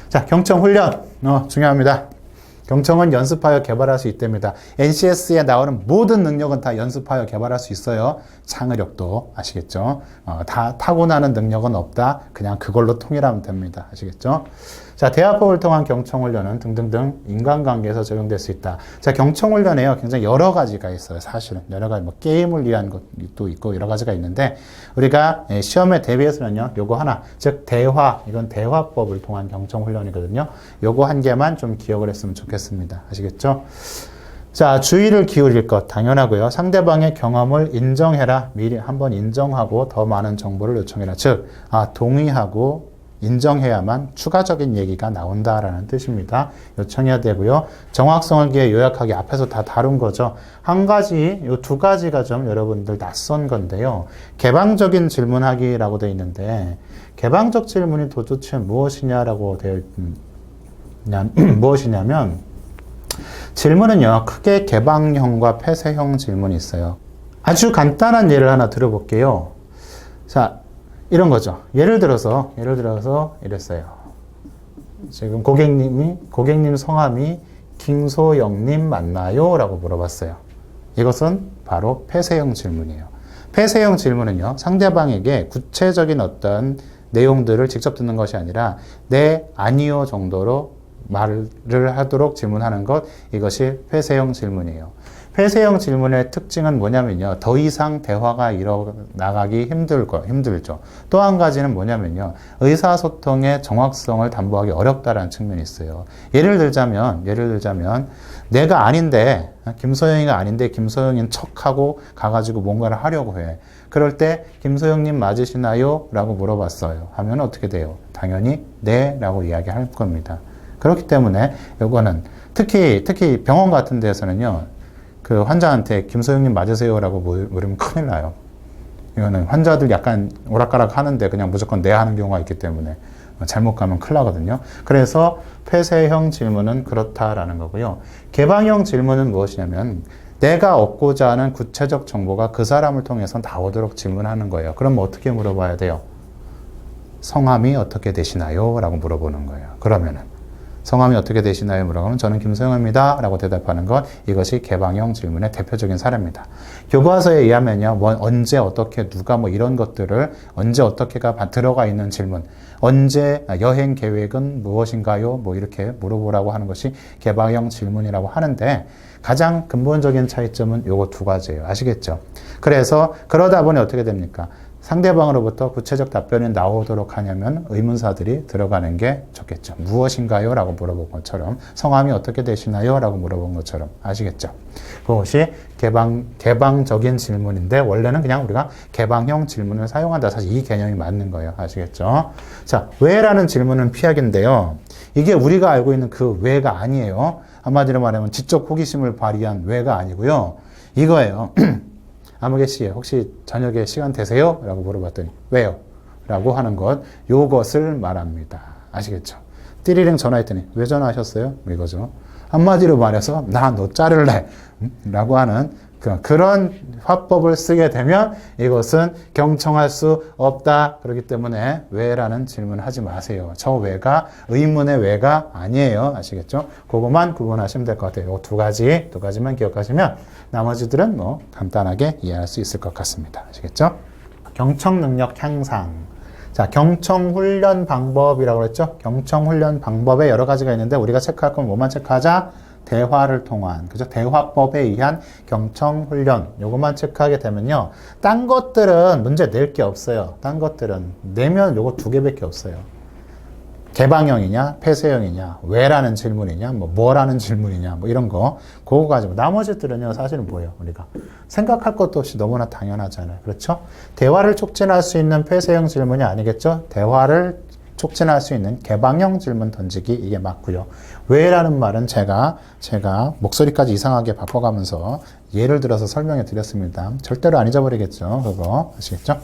자, 경청 훈련. 중요합니다. 경청은 연습하여 개발할 수 있답니다. NCS에 나오는 모든 능력은 다 연습하여 개발할 수 있어요. 창의력도 아시겠죠? 다 타고나는 능력은 없다. 그냥 그걸로 통일하면 됩니다. 아시겠죠? 자, 대화법을 통한 경청훈련은 등등등 인간관계에서 적용될 수 있다. 자, 경청훈련에요. 굉장히 여러 가지가 있어요. 사실은. 여러 가지, 게임을 위한 것도 있고 여러 가지가 있는데, 우리가 시험에 대비해서는요, 요거 하나, 즉, 이건 대화법을 통한 경청훈련이거든요. 요거 한 개만 좀 기억을 했으면 좋겠습니다. 아시겠죠? 자, 주의를 기울일 것, 당연하고요. 상대방의 경험을 인정해라. 미리 한번 인정하고 더 많은 정보를 요청해라. 즉, 동의하고 인정해야만 추가적인 얘기가 나온다라는 뜻입니다. 요청해야 되고요. 정확성을 기해 요약하기 앞에서 다 다룬 거죠. 한 가지, 요 두 가지가 좀 여러분들 낯선 건데요. 개방적인 질문하기라고 되어 있는데, 개방적 질문이 도대체 무엇이냐라고 되어 무엇이냐면, 질문은요, 크게 개방형과 폐쇄형 질문이 있어요. 아주 간단한 예를 하나 들어볼게요. 자, 이런 거죠. 예를 들어서 이랬어요. 지금 고객님 성함이 김소영님 맞나요? 라고 물어봤어요. 이것은 바로 폐쇄형 질문이에요. 폐쇄형 질문은요, 상대방에게 구체적인 어떤 내용들을 직접 듣는 것이 아니라, 네, 아니요 정도로 말을 하도록 질문하는 것, 이것이 폐쇄형 질문이에요. 폐쇄형 질문의 특징은 뭐냐면요. 더 이상 대화가 이뤄나가기 힘들죠. 또 한 가지는 뭐냐면요. 의사소통의 정확성을 담보하기 어렵다라는 측면이 있어요. 예를 들자면, 내가 아닌데, 김소영이가 아닌데, 김소영인 척하고 가가지고 뭔가를 하려고 해. 그럴 때, 김소영님 맞으시나요? 라고 물어봤어요. 하면 어떻게 돼요? 당연히, 네. 라고 이야기할 겁니다. 그렇기 때문에, 요거는, 특히 병원 같은 데서는요, 그 환자한테 김소영님 맞으세요라고 물으면 큰일 나요. 이거는 환자들 약간 오락가락 하는데 그냥 무조건 네 하는 경우가 있기 때문에 잘못 가면 큰일 나거든요. 그래서 폐쇄형 질문은 그렇다라는 거고요. 개방형 질문은 무엇이냐면 내가 얻고자 하는 구체적 정보가 그 사람을 통해서 나오도록 질문하는 거예요. 그럼 어떻게 물어봐야 돼요? 성함이 어떻게 되시나요? 라고 물어보는 거예요. 그러면은 성함이 어떻게 되시나요? 물어보면 저는 김소영입니다. 라고 대답하는 것, 이것이 개방형 질문의 대표적인 사례입니다. 교과서에 의하면요, 언제, 어떻게, 누가 이런 것들을 언제, 어떻게가 들어가 있는 질문, 여행 계획은 무엇인가요? 이렇게 물어보라고 하는 것이 개방형 질문이라고 하는데, 가장 근본적인 차이점은 요거 두 가지예요. 아시겠죠? 그래서 그러다 보니 어떻게 됩니까? 상대방으로부터 구체적 답변이 나오도록 하냐면 의문사들이 들어가는 게 좋겠죠. 무엇인가요? 라고 물어본 것처럼, 성함이 어떻게 되시나요? 라고 물어본 것처럼. 아시겠죠? 그것이 개방적인 질문인데, 원래는 그냥 우리가 개방형 질문을 사용한다. 사실 이 개념이 맞는 거예요. 아시겠죠? 자, 왜라는 질문은 피하기인데요. 이게 우리가 알고 있는 그 왜가 아니에요. 한마디로 말하면 지적 호기심을 발휘한 왜가 아니고요. 이거예요. 아무개 씨, 혹시 저녁에 시간 되세요? 라고 물어봤더니, 왜요? 라고 하는 것, 요것을 말합니다. 아시겠죠? 띠리링 전화했더니, 왜 전화하셨어요? 이거죠. 한마디로 말해서, 나 너 자를래. 라고 하는 그런 화법을 쓰게 되면 이것은 경청할 수 없다. 그렇기 때문에 왜라는 질문 하지 마세요. 저 왜가 의문의 왜가 아니에요. 아시겠죠? 그것만 구분하시면 될 것 같아요. 이 두 가지만 기억하시면 나머지들은 간단하게 이해할 수 있을 것 같습니다. 아시겠죠? 경청 능력 향상. 자, 경청 훈련 방법이라고 그랬죠? 경청 훈련 방법에 여러 가지가 있는데 우리가 체크할 건 뭐만 체크하자? 대화를 통한, 그죠? 대화법에 의한 경청 훈련. 요것만 체크하게 되면요. 딴 것들은 문제 낼 게 없어요. 딴 것들은 내면 요거 두 개밖에 없어요. 개방형이냐, 폐쇄형이냐, 왜라는 질문이냐, 뭐라는 질문이냐, 이런 거. 그거 가지고. 나머지들은요, 사실은 뭐예요? 우리가 생각할 것도 없이 너무나 당연하잖아요. 그렇죠? 대화를 촉진할 수 있는 폐쇄형 질문이 아니겠죠? 대화를 촉진할 수 있는 개방형 질문 던지기, 이게 맞고요. 왜라는 말은 제가 목소리까지 이상하게 바꿔가면서 예를 들어서 설명해 드렸습니다. 절대로 안 잊어버리겠죠. 그거 아시겠죠?